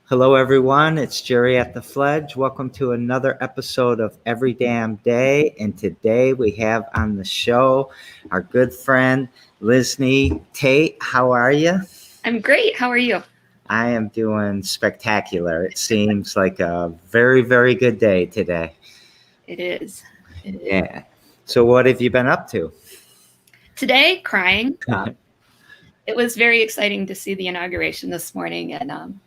Hello, everyone. It's Jerry at the Fledge. Welcome to another episode of Every Damn Day. And today we have on the show our good friend, Lysne. Tait, how are you? I'm great. How are you? I am doing spectacular. It seems like a very, very good day today. It is. It is. Yeah. So, what have you been up to? Today, crying. It was very exciting to see the inauguration this morning, and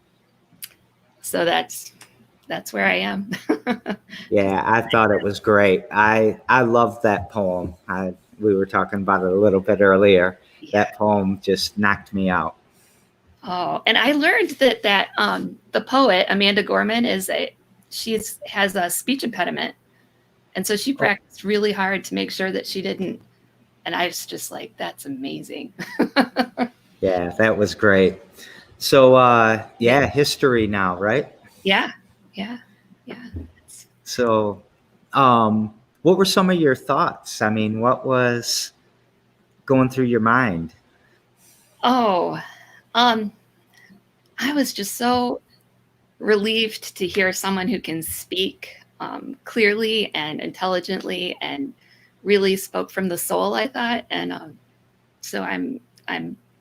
so that's where I am. Yeah, I thought it was great. I loved that poem. We were talking about it a little bit earlier. Yeah. That poem just knocked me out. Oh, and I learned that the poet Amanda Gorman has a speech impediment, and so she practiced really hard to make sure that she didn't. And I was just like, that's amazing. Yeah, that was great. So, history now, right? Yeah. So, what were some of your thoughts? I mean, what was going through your mind? Oh, I was just so relieved to hear someone who can speak clearly and intelligently and really spoke from the soul, I thought. And so I'm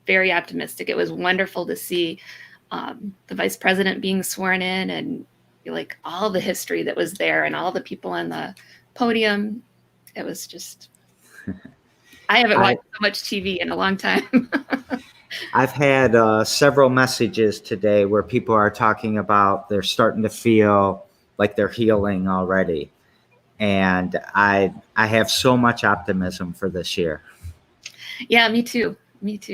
very optimistic. It was wonderful to see the vice president being sworn in and like all the history that was there and all the people on the podium. It was just, I haven't watched so much TV in a long time. I've had several messages today where people are talking about they're starting to feel like they're healing already. And I have so much optimism for this year. Yeah, me too. It's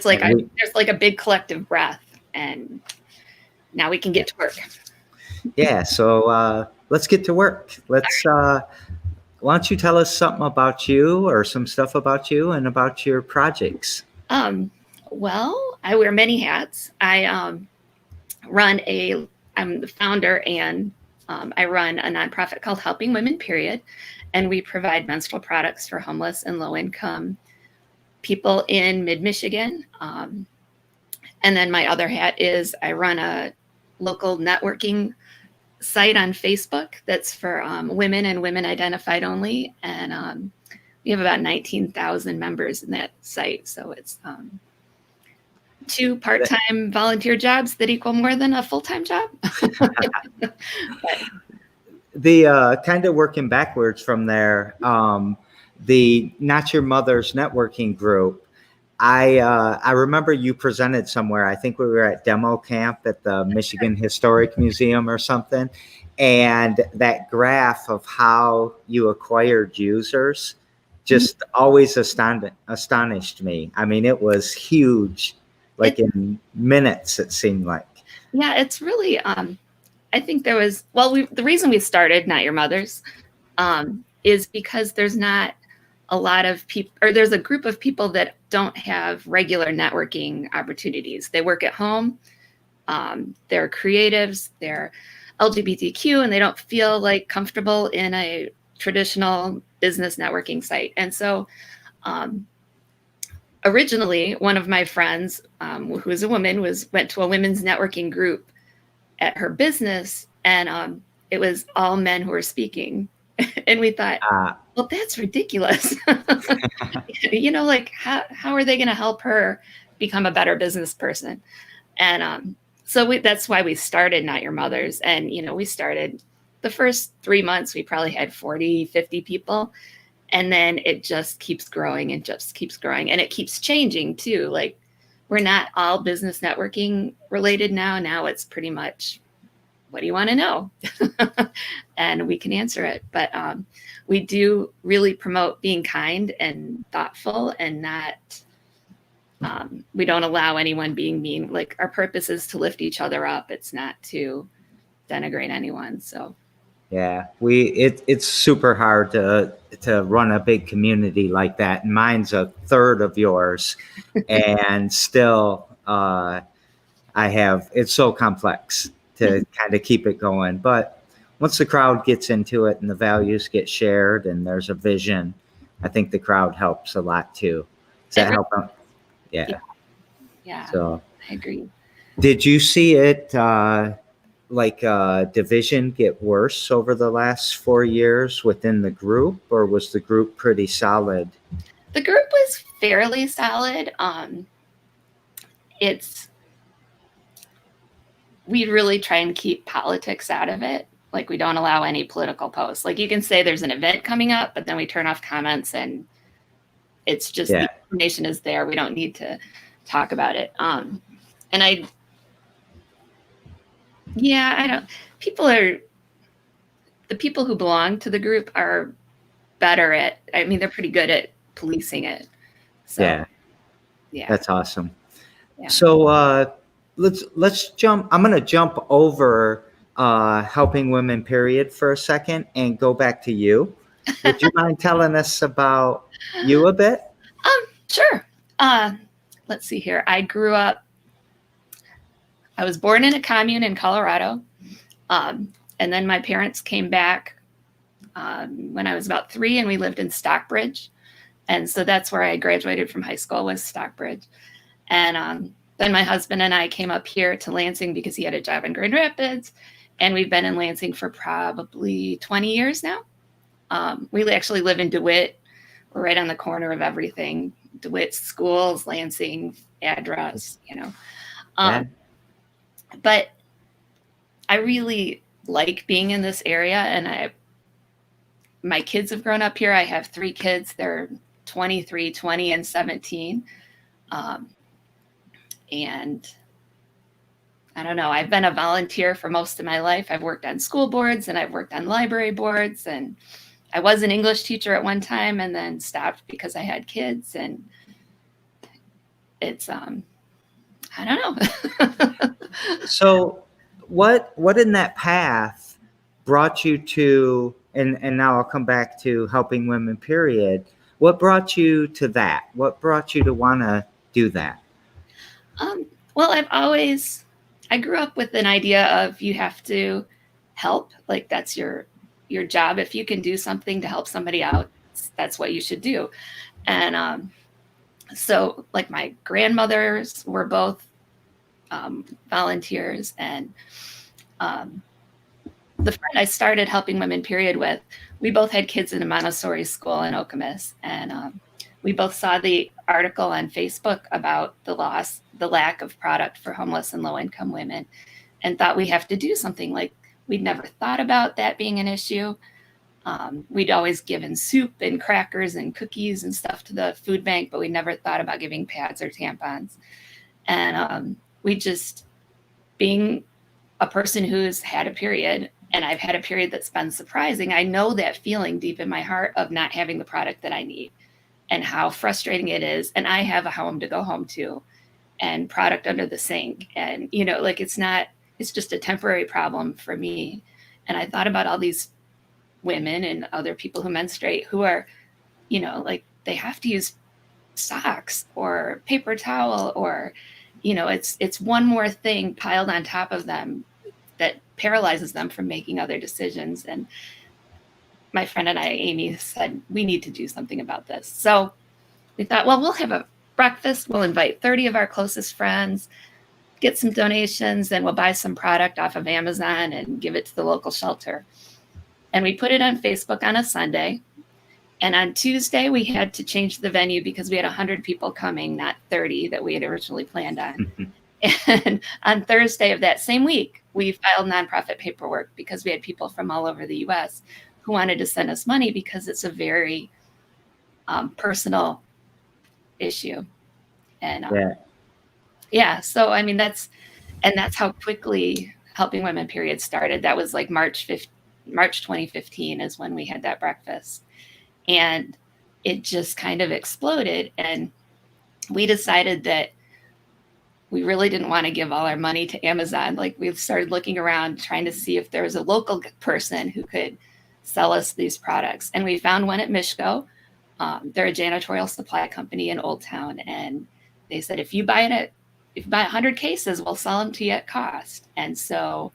like there's like a big collective breath, and now we can get to work. Yeah, so let's get to work. Why don't you tell us something about you or some stuff about you and about your projects? Well, I wear many hats. I'm the founder and I run a nonprofit called Helping Women, Period. And we provide menstrual products for homeless and low income people in mid-Michigan. And then my other hat is I run a local networking site on Facebook that's for women and women identified only. And we have about 19,000 members in that site. So it's 2 part-time volunteer jobs that equal more than a full-time job. The kind of working backwards from there, the Not Your Mother's networking group, I remember you presented somewhere. I think we were at demo camp at the Michigan Historic Museum or something. And that graph of how you acquired users just always astonished me. I mean, it was huge, like in minutes, it seemed like. Yeah, it's really, I think there was, the reason we started Not Your Mother's is because there's not a lot of people, or there's a group of people that don't have regular networking opportunities. They work at home, they're creatives, they're LGBTQ, and they don't feel like comfortable in a traditional business networking site. And so originally, one of my friends, who is a woman, went to a women's networking group at her business, and it was all men who were speaking. And we thought, well, that's ridiculous. Like how are they going to help her become a better business person? And so that's why we started Not Your Mother's. And, we started the first 3 months, we probably had 40, 50 people. And then it just keeps growing and just keeps growing. And it keeps changing too. Like we're not all business networking related now. Now it's pretty much, what do you want to know? And we can answer it. But we do really promote being kind and thoughtful and not, we don't allow anyone being mean. Like our purpose is to lift each other up. It's not to denigrate anyone. So. Yeah, it's super hard to run a big community like that. And mine's a third of yours. And still, it's so complex to kind of keep it going. But once the crowd gets into it and the values get shared and there's a vision, I think the crowd helps a lot too. Does that help? Yeah. Yeah. So I agree. Did you see it division get worse over the last 4 years within the group, or was the group pretty solid? The group was fairly solid. We really try and keep politics out of it. Like, we don't allow any political posts. Like, you can say there's an event coming up, but then we turn off comments, and it's just the information is there. We don't need to talk about it. The people who belong to the group are better at, they're pretty good at policing it. So, yeah. That's awesome. Yeah. So let's jump. I'm going to jump over helping women period for a second and go back to you. Would you mind telling us about you a bit? Sure. Let's see here. I was born in a commune in Colorado. And then my parents came back when I was about 3, and we lived in Stockbridge. And so that's where I graduated from high school, was Stockbridge. And then my husband and I came up here to Lansing because he had a job in Grand Rapids. And we've been in Lansing for probably 20 years now. We actually live in DeWitt. We're right on the corner of everything. DeWitt schools, Lansing address, But I really like being in this area, and my kids have grown up here. I have 3 kids. They're 23, 20, and 17. And I don't know, I've been a volunteer for most of my life. I've worked on school boards, and I've worked on library boards, and I was an English teacher at one time and then stopped because I had kids. And it's, I don't know. So what in that path brought you to, and now I'll come back to helping women period. What brought you to that? What brought you to want to do that? Well, I grew up with an idea of you have to help. Like, that's your job. If you can do something to help somebody out, that's what you should do. And so, like, my grandmothers were both volunteers, and the friend I started helping women period with, we both had kids in a Montessori school in Okemos, and we both saw the article on Facebook about the lack of product for homeless and low-income women, and thought we have to do something. Like, we'd never thought about that being an issue. We'd always given soup and crackers and cookies and stuff to the food bank, but we never thought about giving pads or tampons. And we just, being a person who's had a period, and I've had a period that's been surprising, I know that feeling deep in my heart of not having the product that I need and how frustrating it is. And I have a home to go home to and product under the sink. And, it's just a temporary problem for me. And I thought about all these women and other people who menstruate who are, they have to use socks or paper towel, or, it's one more thing piled on top of them that paralyzes them from making other decisions. And my friend and I, Amy, said, we need to do something about this. So we thought, well, we'll have a breakfast. We'll invite 30 of our closest friends, get some donations, and we'll buy some product off of Amazon and give it to the local shelter. And we put it on Facebook on a Sunday. And on Tuesday, we had to change the venue because we had 100 people coming, not 30 that we had originally planned on. And on Thursday of that same week, we filed nonprofit paperwork because we had people from all over the U.S. who wanted to send us money because it's a very personal issue. And so that's how quickly Helping Women period started. That was like March 2015 is when we had that breakfast. And it just kind of exploded. And we decided that we really didn't want to give all our money to Amazon. Like, we've started looking around, trying to see if there was a local person who could sell us these products. And we found one at Mishko. They're a janitorial supply company in Old Town. And they said, if you buy 100 cases, we'll sell them to you at cost. And so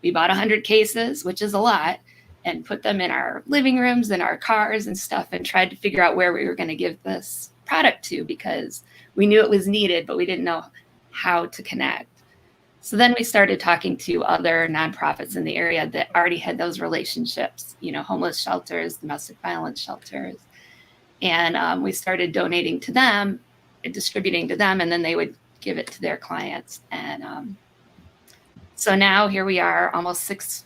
we bought 100 cases, which is a lot, and put them in our living rooms and our cars and stuff, and tried to figure out where we were going to give this product to, because we knew it was needed, but we didn't know how to connect. So then we started talking to other nonprofits in the area that already had those relationships, homeless shelters, domestic violence shelters. And we started donating to them, distributing to them, and then they would give it to their clients. And so now here we are almost 6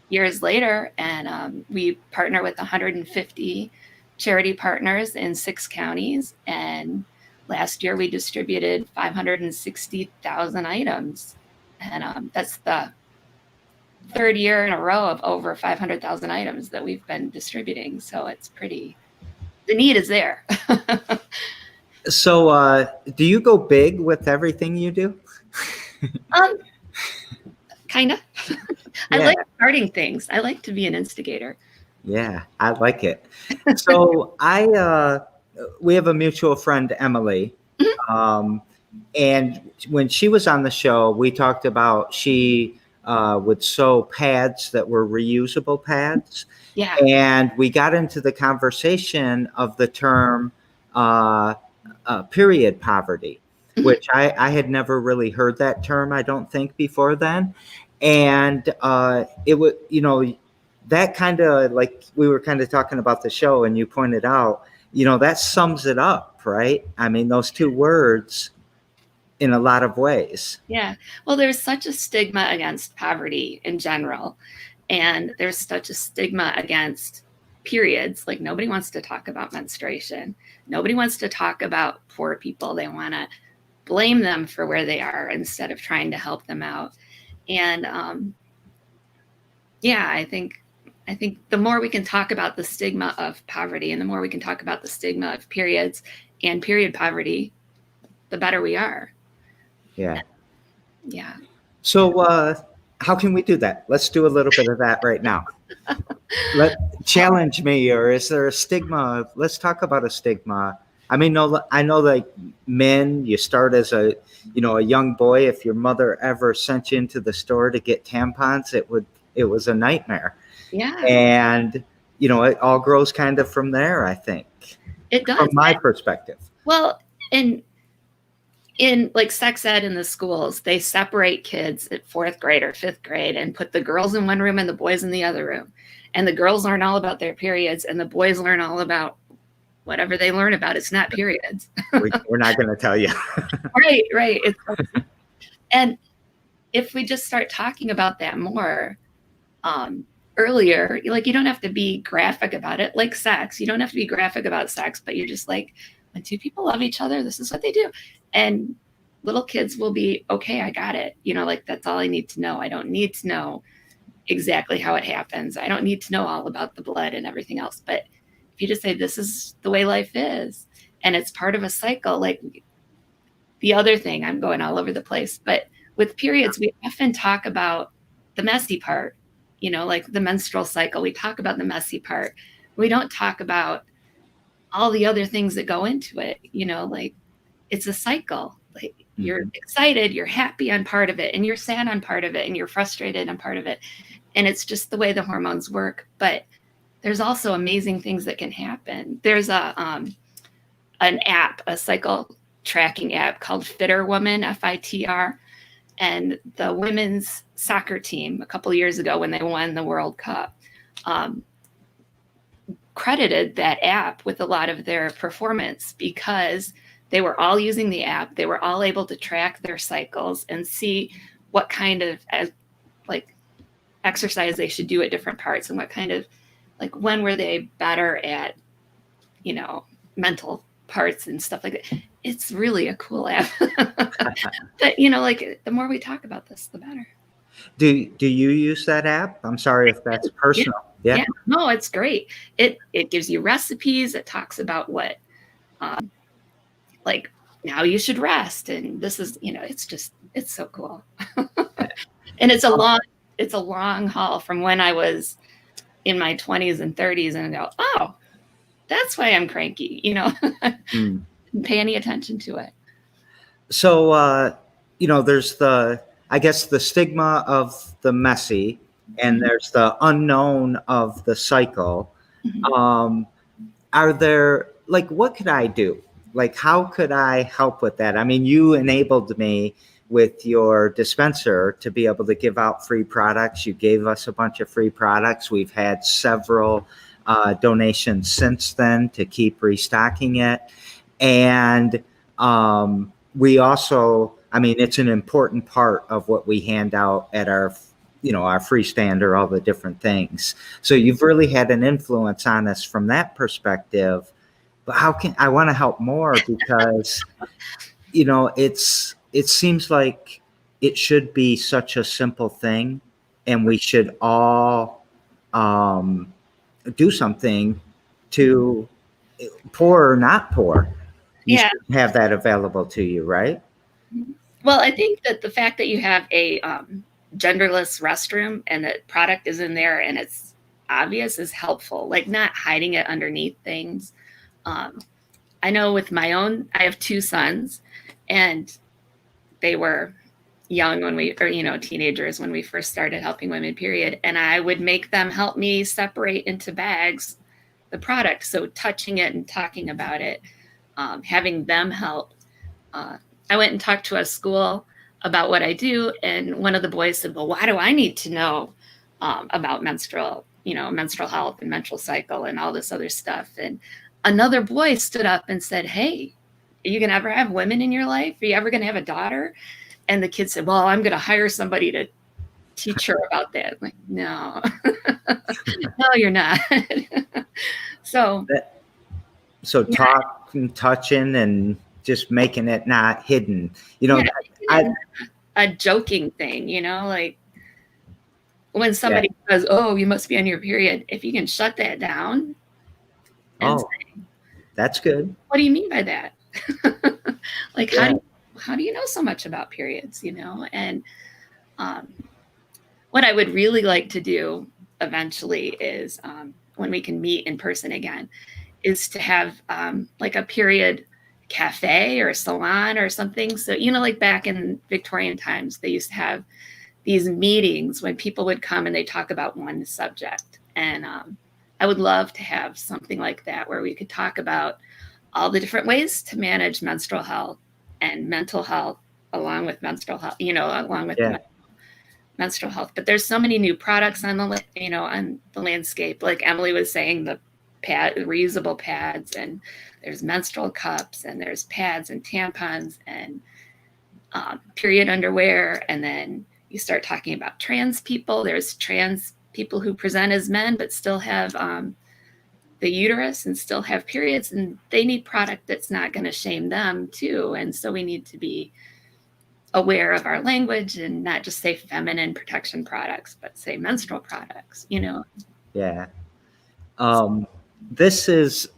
years later, and we partner with 150 charity partners in 6 counties. And last year we distributed 560,000 items. And that's the 3rd year in a row of over 500,000 items that we've been distributing. So it's the need is there. So do you go big with everything you do? Kind of. I like starting things. I like to be an instigator. Yeah, I like it. So we have a mutual friend, Emily. And when she was on the show, we talked about she would sew pads that were reusable pads. Yeah. And we got into the conversation of the term period poverty, which I had never really heard that term, I don't think, before then. And it would, that kind of, like we were kind of talking about the show and you pointed out, that sums it up, right? I mean, those 2 words in a lot of ways. Yeah. Well, there's such a stigma against poverty in general. And there's such a stigma against periods. Like, nobody wants to talk about menstruation. Nobody wants to talk about poor people. They want to blame them for where they are instead of trying to help them out. And I think the more we can talk about the stigma of poverty and the more we can talk about the stigma of periods and period poverty, the better we are. Yeah. Yeah. So how can we do that? Let's do a little bit of that right now. Challenge me, or is there a stigma? Let's talk about a stigma. I mean, I know like men, you start as a young boy. If your mother ever sent you into the store to get tampons, it was a nightmare. Yeah. And, it all grows kind of from there, I think. It does. From my perspective. Well, in like sex ed in the schools, they separate kids at 4th grade or 5th grade and put the girls in one room and the boys in the other room. And the girls learn all about their periods and the boys learn all about whatever they learn about. It's not periods. We're not going to tell you. Right. And if we just start talking about that more earlier, like, you don't have to be graphic about it, like sex. You don't have to be graphic about sex, but you're just like, when 2 people love each other, this is what they do. And little kids will be, okay, I got it. Like, that's all I need to know. I don't need to know exactly how it happens. I don't need to know all about the blood and everything else. But if you just say, this is the way life is, and it's part of a cycle, like the other thing, I'm going all over the place, but with periods, we often talk about the messy part, like the menstrual cycle. We talk about the messy part. We don't talk about all the other things that go into it, like it's a cycle. Like, you're excited, you're happy on part of it, and you're sad on part of it, and you're frustrated on part of it. And it's just the way the hormones work. But there's also amazing things that can happen. There's an app, a cycle tracking app called Fitter Woman, FITR. And the women's soccer team a couple of years ago, when they won the World Cup, credited that app with a lot of their performance because they were all using the app. They were all able to track their cycles and see what kind of exercise they should do at different parts and what kind of, like, when were they better at, mental parts and stuff like that. It's really a cool app. But, like, the more we talk about this, the better. Do you use that app? I'm sorry if that's personal. Yeah. No, it's great. It gives you recipes. It talks about what, like, now you should rest. And this is, it's so cool. And it's a long haul from when I was in my 20s and 30s and I go, oh, that's why I'm cranky, pay any attention to it. So, there's I guess the stigma of the messy and there's the unknown of the cycle. Mm-hmm. Are there, like, what could I do? Like, how could I help with that? I mean, you enabled me with your dispenser to be able to give out free products. You gave us a bunch of free products. We've had several donations since then to keep restocking it. And we also, I mean, it's an important part of what we hand out at our, our free stand or all the different things. So you've really had an influence on us from that perspective. But I want to help more because, it seems like it should be such a simple thing, and we should all do something to, poor or not poor, you Yeah. should have that available to you, right? Well, I think that the fact that you have a genderless restroom and that product is in there and it's obvious is helpful, like not hiding it underneath things. I know with my own, I have 2 sons, and they were young when teenagers when we first started helping women, period. And I would make them help me separate into bags the product. So touching it and talking about it, having them help. I went and talked to a school about what I do. And one of the boys said, well, why do I need to know about menstrual health and menstrual cycle and all this other stuff? And another boy stood up and said, hey, are you going to ever have women in your life? Are you ever going to have a daughter? And the kid said, well, I'm going to hire somebody to teach her about that. I'm like, no, no, you're not. So touching and just making it not hidden, a joking thing, like when somebody says, oh, you must be on your period. If you can shut that down. And say, that's good. What do you mean by that? Like, how do you know so much about periods, And what I would really like to do eventually is when we can meet in person again, is to have like a period cafe or salon or something. So, like back in Victorian times, they used to have these meetings when people would come and they talk about one subject. And I would love to have something like that where we could talk about all the different ways to manage menstrual health and mental health along with menstrual health, menstrual health. But there's so many new products on the landscape. Like Emily was saying, the reusable pads, and there's menstrual cups, and there's pads and tampons and period underwear. And then you start talking about trans people. There's trans people who present as men but still have the uterus and still have periods, and they need product that's not going to shame them too. And so we need to be aware of our language and not just say feminine protection products, but say menstrual products, Yeah. It's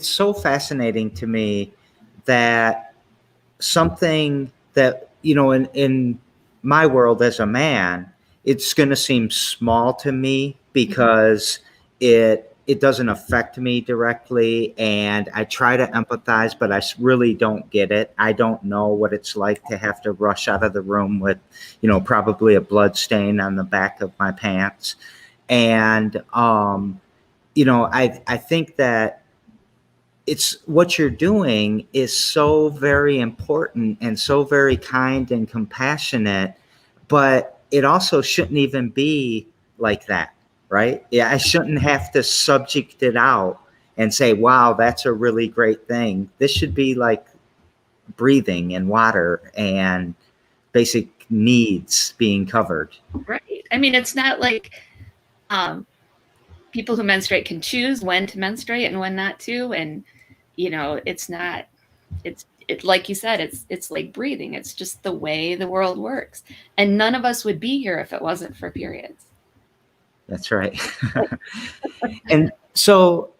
so fascinating to me that something that, in my world as a man, it's going to seem small to me because it doesn't affect me directly, and I try to empathize, but I really don't get it. I don't know what it's like to have to rush out of the room with, probably a blood stain on the back of my pants. And, I think that it's what you're doing is so very important and so very kind and compassionate, but it also shouldn't even be like that, right? Yeah, I shouldn't have to subject it out and say, wow, that's a really great thing. This should be like breathing and water and basic needs being covered. Right. I mean, it's not like people who menstruate can choose when to menstruate and when not to. And, it's not, it's like you said, it's like breathing. It's just the way the world works. And none of us would be here if it wasn't for periods. That's right. And so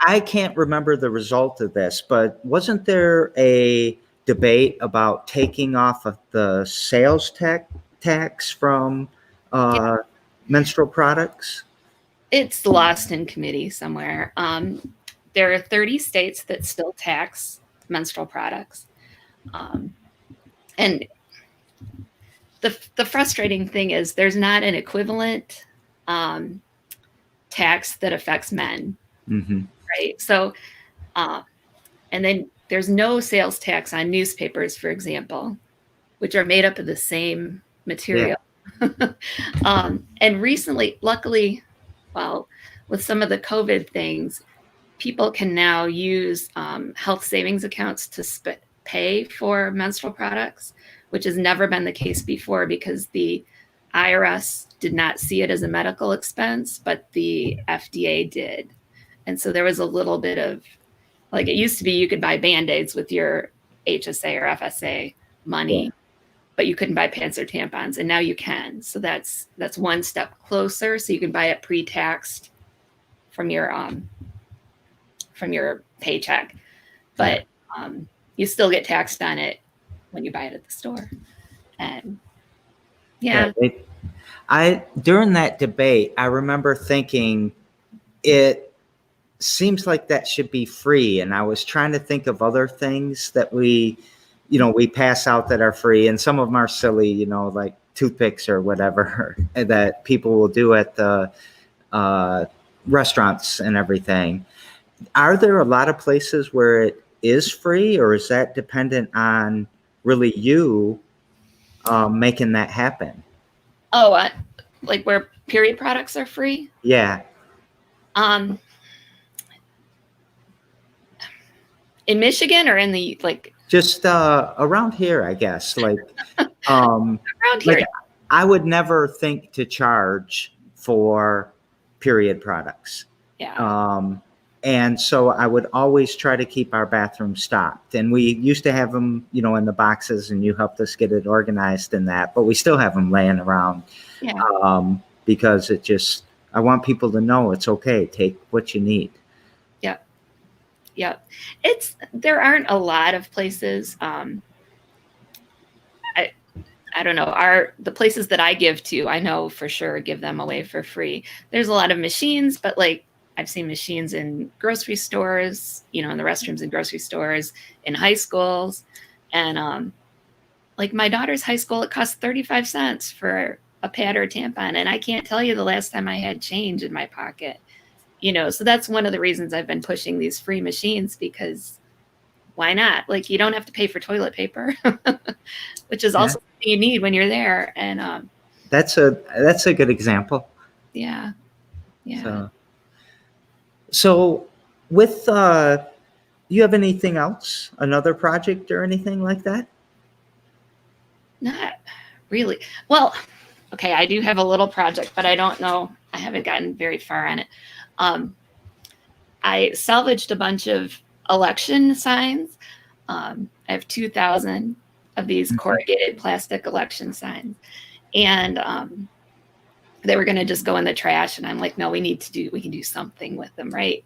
I can't remember the result of this, but wasn't there a debate about taking off of the sales tax from menstrual products? It's lost in committee somewhere. There are 30 states that still tax menstrual products. And the frustrating thing is there's not an equivalent tax that affects men. Mm-hmm. Right. So, and then there's no sales tax on newspapers, for example. which are made up of the same material. And recently, luckily, well, with some of the COVID things, people can now use health savings accounts to pay for menstrual products, which has never been the case before because the IRS did not see it as a medical expense, but the FDA did. And so there was a little bit of, like, it used to be you could buy Band-Aids with your HSA or FSA money, but you couldn't buy pants or tampons, and now you can. So that's one step closer. So you can buy it pre-taxed from your paycheck, but you still get taxed on it when you buy it at the store. And during that debate, I remember thinking it seems like that should be free. And I was trying to think of other things that we pass out that are free. And some of them are silly, like toothpicks or whatever that people will do at the restaurants and everything. Are there a lot of places where it is free, or is that dependent on really you making that happen? Oh, like where period products are free? Yeah. In Michigan or in the just around here, I guess. Like around here. I would never think to charge for period products. Yeah. And so I would always try to keep our bathroom stocked. And we used to have them, in the boxes, and you helped us get it organized in that. But we still have them laying around because I want people to know it's okay. Take what you need. Yeah. Yeah. There aren't a lot of places. I don't know. The places that I give to, I know for sure give them away for free. There's a lot of machines, but I've seen machines in grocery stores, in the restrooms in grocery stores, in high schools. And my daughter's high school, it costs 35 cents for a pad or a tampon. And I can't tell you the last time I had change in my pocket, so that's one of the reasons I've been pushing these free machines, because why not? You don't have to pay for toilet paper, which is also something you need when you're there. And that's a good example. Yeah. Yeah. So with, you have anything else, another project or anything like that? Not really. Well, okay, I do have a little project, but I don't know. I haven't gotten very far on it. I salvaged a bunch of election signs. I have 2,000 of these corrugated plastic election signs. And they were going to just go in the trash. And I'm like, no, we can do something with them, right?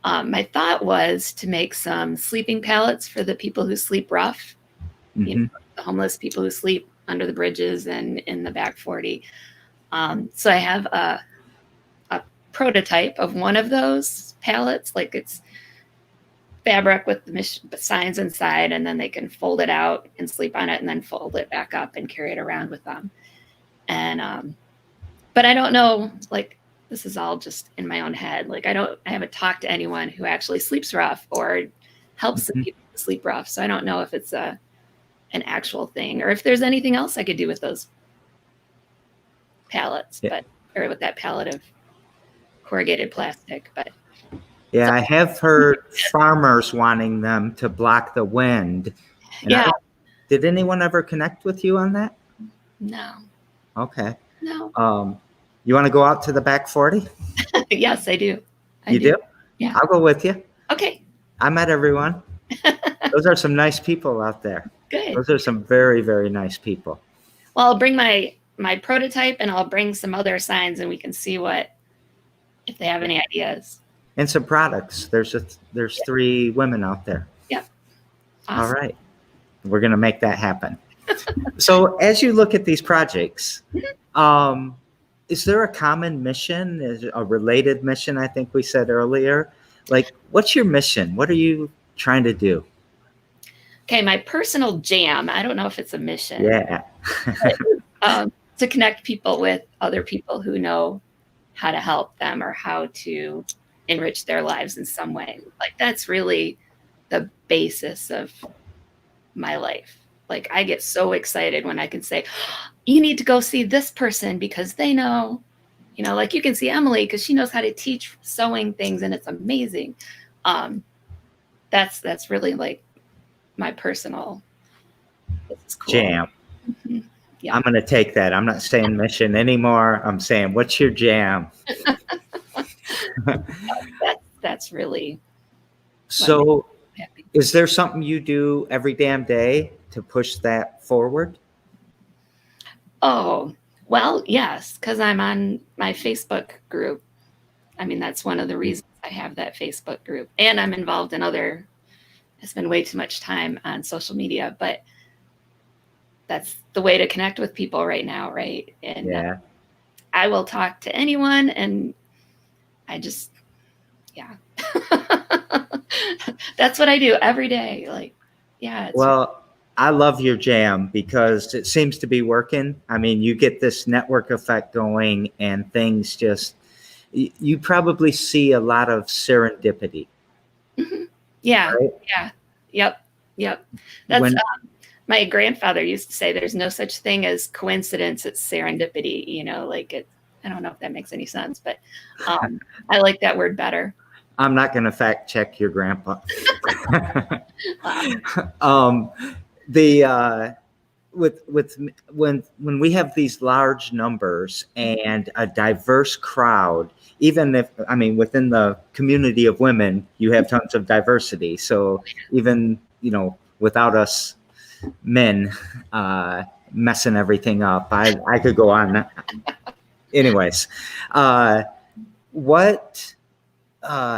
My thought was to make some sleeping pallets for the people who sleep rough, the homeless people who sleep under the bridges and in the back 40. So I have a prototype of one of those pallets. It's fabric with the signs inside, and then they can fold it out and sleep on it, and then fold it back up and carry it around with them. And but I don't know, this is all just in my own head. I haven't talked to anyone who actually sleeps rough or helps the people sleep rough. So I don't know if it's an actual thing, or if there's anything else I could do with those pallets, or with that pallet of corrugated plastic. But I have heard farmers wanting them to block the wind. And did anyone ever connect with you on that? No. Okay. No. You want to go out to the back 40? Yes, I do. You do? Yeah. I'll go with you. Okay. I met everyone. Those are some nice people out there. Good. Those are some very, very nice people. Well, I'll bring my prototype, and I'll bring some other signs, and we can see if they have any ideas. And some products. There's 3 women out there. Yep. Awesome. All right. We're going to make that happen. So as you look at these projects, is there a common mission? Is a related mission? I think we said earlier. What's your mission? What are you trying to do? Okay, my personal jam. I don't know if it's a mission. Yeah. But, to connect people with other people who know how to help them or how to enrich their lives in some way. That's really the basis of my life. Like, I get so excited when I can say, you need to go see this person because they know, like you can see Emily because she knows how to teach sewing things and it's amazing. That's really like my personal cool jam. Mm-hmm. Yeah. I'm going to take that. I'm not saying mission anymore. I'm saying, what's your jam? That's really. So is there something you do every damn day to push that forward? Oh, well, yes, because I'm on my Facebook group. I mean, that's one of the reasons I have that Facebook group. And I'm involved in I spend way too much time on social media, but that's the way to connect with people right now, right? And yeah. I will talk to anyone, and I just, yeah. That's what I do every day. Like, yeah. Well, I love your jam because it seems to be working. I mean, you get this network effect going and things just, you probably see a lot of serendipity. Mm-hmm. Yeah. Right? Yeah. Yep. That's my grandfather used to say there's no such thing as coincidence, it's serendipity, like it. I don't know if that makes any sense, but I like that word better. I'm not going to fact check your grandpa. When we have these large numbers and a diverse crowd, even if, I mean, within the community of women, you have tons of diversity. So even, without us men messing everything up, I could go on. Anyways,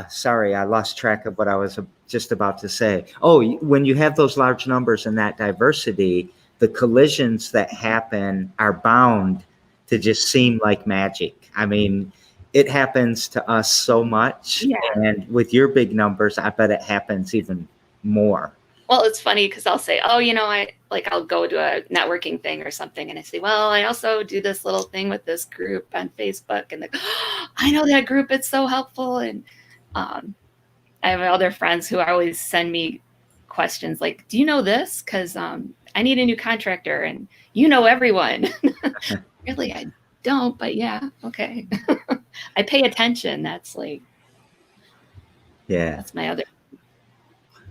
sorry, I lost track of what I was just about to say. Oh, when you have those large numbers and that diversity, the collisions that happen are bound to just seem like magic. I mean, it happens to us so much. Yeah. And with your big numbers, I bet it happens even more. Well, it's funny because I'll say, oh, I'll go to a networking thing or something. And I say, well, I also do this little thing with this group on Facebook. And I know that group. It's so helpful. And I have other friends who always send me questions like, do you know this? Because I need a new contractor and everyone. Really, I don't. But yeah, okay. I pay attention. That's like, yeah, that's my other.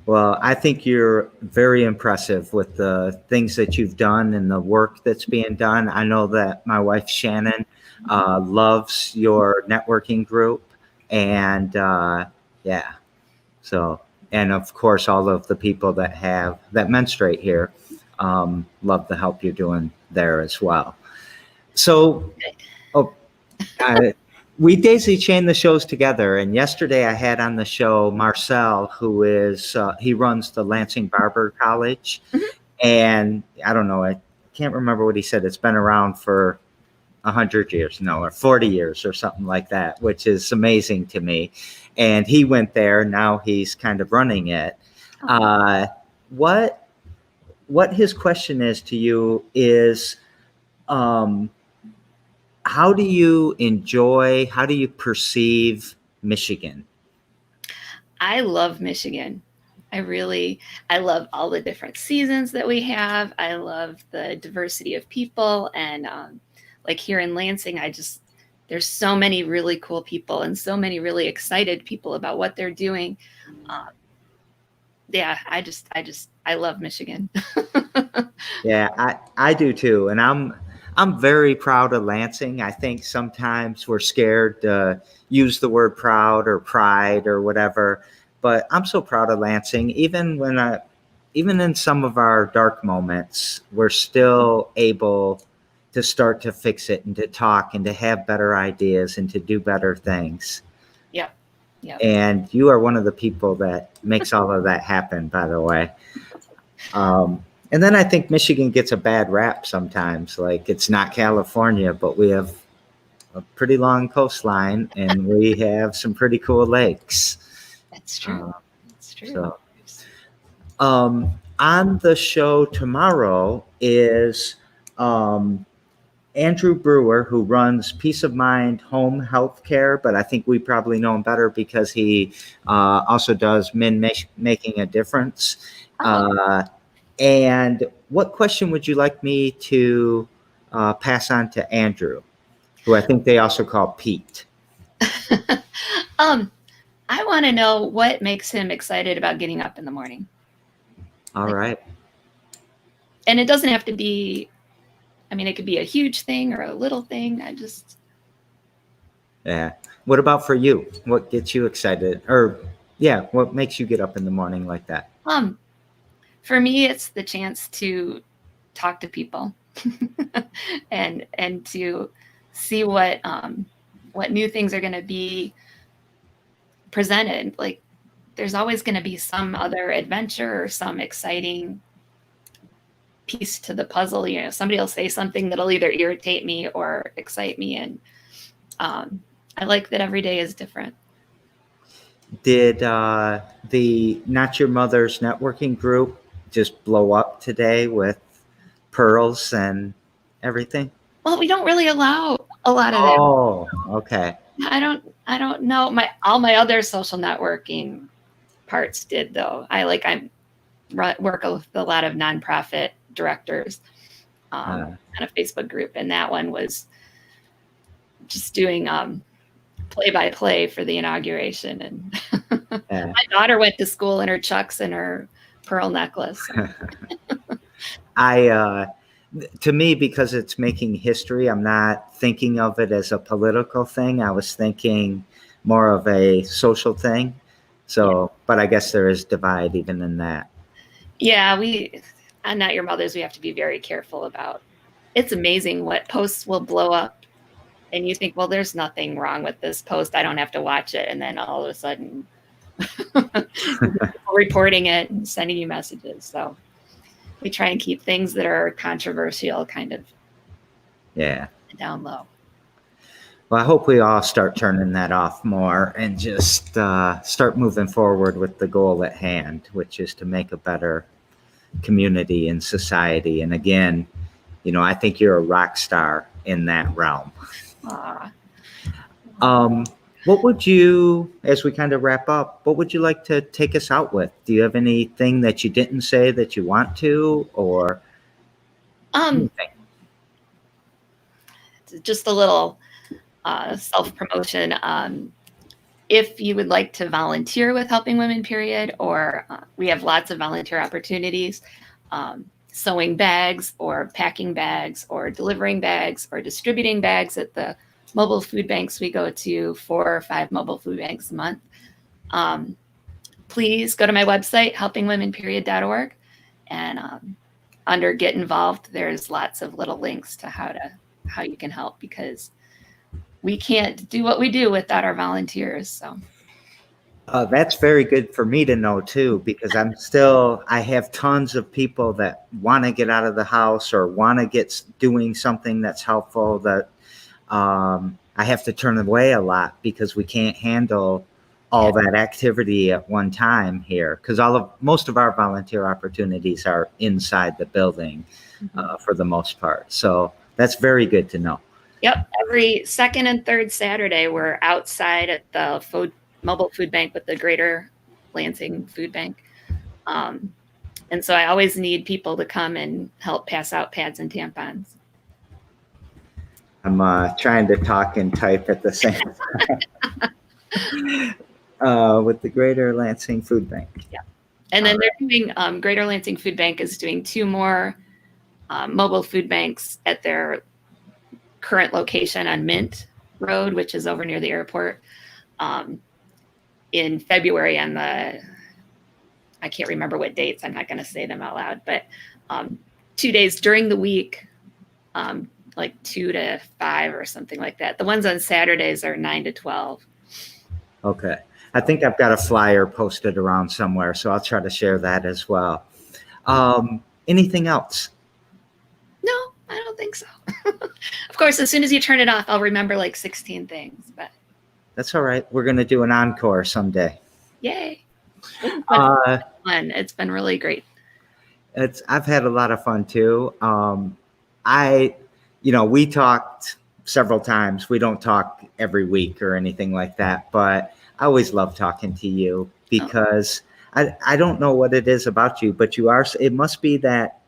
Well, I think you're very impressive with the things that you've done and the work that's being done. I know that my wife, Shannon, loves your networking group. And yeah, so, and of course, all of the people that menstruate here love the help you're doing there as well. So, we daisy chain the shows together, and yesterday I had on the show Marcel, who is he runs the Lansing Barber College, and I don't know, I can't remember what he said. It's been around for 100 years, or 40 years or something like that, which is amazing to me. And he went there. Now he's kind of running it. What his question is to you is, how do you perceive Michigan? I love Michigan. I love all the different seasons that we have. I love the diversity of people. And like here in Lansing, there's so many really cool people and so many really excited people about what they're doing. Yeah, I love Michigan. Yeah, I do too. And I'm very proud of Lansing. I think sometimes we're scared to use the word proud or pride or whatever, but I'm so proud of Lansing. Even in some of our dark moments, we're still able to start to fix it and to talk and to have better ideas and to do better things. Yeah. And you are one of the people that makes all of that happen, by the way. And then I think Michigan gets a bad rap sometimes. Like, it's not California, but we have a pretty long coastline and we have some pretty cool lakes. That's true. So, on the show tomorrow is Andrew Brewer, who runs Peace of Mind Home Health Care, but I think we probably know him better because he also does Men Making a Difference. And what question would you like me to pass on to Andrew, who I think they also call Pete? I want to know what makes him excited about getting up in the morning. All right. And it doesn't have to be, I mean, it could be a huge thing or a little thing. Yeah. What about for you? What gets you excited? Or, yeah, what makes you get up in the morning like that? For me, it's the chance to talk to people and to see what new things are going to be presented. Like, there's always going to be some other adventure or some exciting piece to the puzzle. You know, somebody will say something that'll either irritate me or excite me, and I like that every day is different. Did the Not Your Mother's networking group just blow up today with pearls and everything? Well, we don't really allow a lot of that. Oh, okay. I don't know. All my other social networking parts did, though. I work with a lot of nonprofit directors on a Facebook group, and that one was just doing play-by-play for the inauguration. And my daughter went to school in her Chucks and her pearl necklace. To me, because it's making history, I'm not thinking of it as a political thing. I was thinking more of a social thing. So, but I guess there is divide even in that. Yeah, on Not Your Mother's, we have to be very careful about. It's amazing what posts will blow up, and you think, well, there's nothing wrong with this post. I don't have to watch it. And then all of a sudden, people reporting it and sending you messages. So we try and keep things that are controversial kind of down low. Well, I hope we all start turning that off more and just start moving forward with the goal at hand, which is to make a better community and society. And again, you know, I think you're a rock star in that realm. What would you, as we kind of wrap up, what would you like to take us out with? Do you have anything that you didn't say that you want to, or anything? Just a little self-promotion. If you would like to volunteer with Helping Women, period, or we have lots of volunteer opportunities, sewing bags or packing bags or delivering bags or distributing bags at the mobile food banks. We go to 4 or 5 mobile food banks a month. Please go to my website, helpingwomenperiod.org, and under Get Involved, there's lots of little links to how you can help, because we can't do what we do without our volunteers. So that's very good for me to know too, because I have tons of people that want to get out of the house or want to get doing something that's helpful that I have to turn away a lot because we can't handle all that activity at one time here, because most of our volunteer opportunities are inside the building for the most part. So that's very good to know. Yep. Every second and third Saturday, we're outside at the mobile food bank with the Greater Lansing Food Bank. And so I always need people to come and help pass out pads and tampons. I'm trying to talk and type at the same time with the Greater Lansing Food Bank. Yeah. And then they're doing, Greater Lansing Food Bank is doing 2 more mobile food banks at their current location on Mint Road, which is over near the airport, in February on I can't remember what dates. I'm not going to say them out loud, but 2 days during the week, like 2 to 5 or something like that. The ones on Saturdays are 9 to 12. Okay. I think I've got a flyer posted around somewhere, so I'll try to share that as well. Anything else? No, I don't think so. Of course, as soon as you turn it off, I'll remember like 16 things, but that's all right. We're going to do an encore someday. Yay. It's been really great. I've had a lot of fun too. We talked several times. We don't talk every week or anything like that, but I always love talking to you because I don't know what it is about you, but you are, it must be that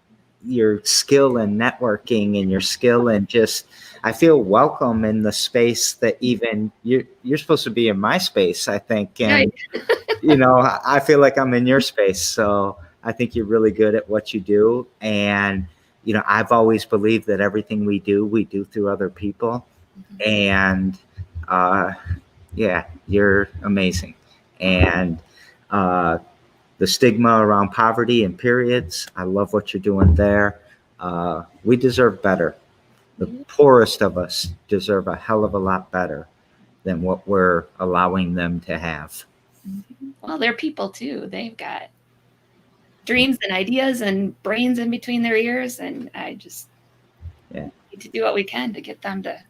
your skill in networking and your skill in just, I feel welcome in the space that even you're supposed to be in my space, I think. And, I feel like I'm in your space. So I think you're really good at what you do. And, I've always believed that everything we do through other people. And, yeah, you're amazing. And, the stigma around poverty and periods, I love what you're doing there. We deserve better. The poorest of us deserve a hell of a lot better than what we're allowing them to have. Well, they're people too. They've got dreams and ideas and brains in between their ears. And I just need to do what we can to get them to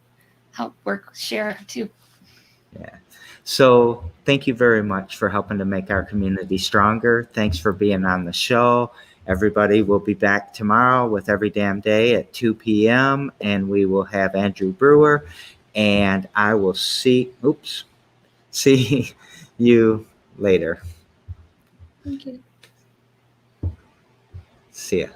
help share too. Yeah. So thank you very much for helping to make our community stronger. Thanks for being on the show. Everybody will be back tomorrow with Every Damn Day at 2 p.m. And we will have Andrew Brewer. And I will see you later. Thank you. See ya.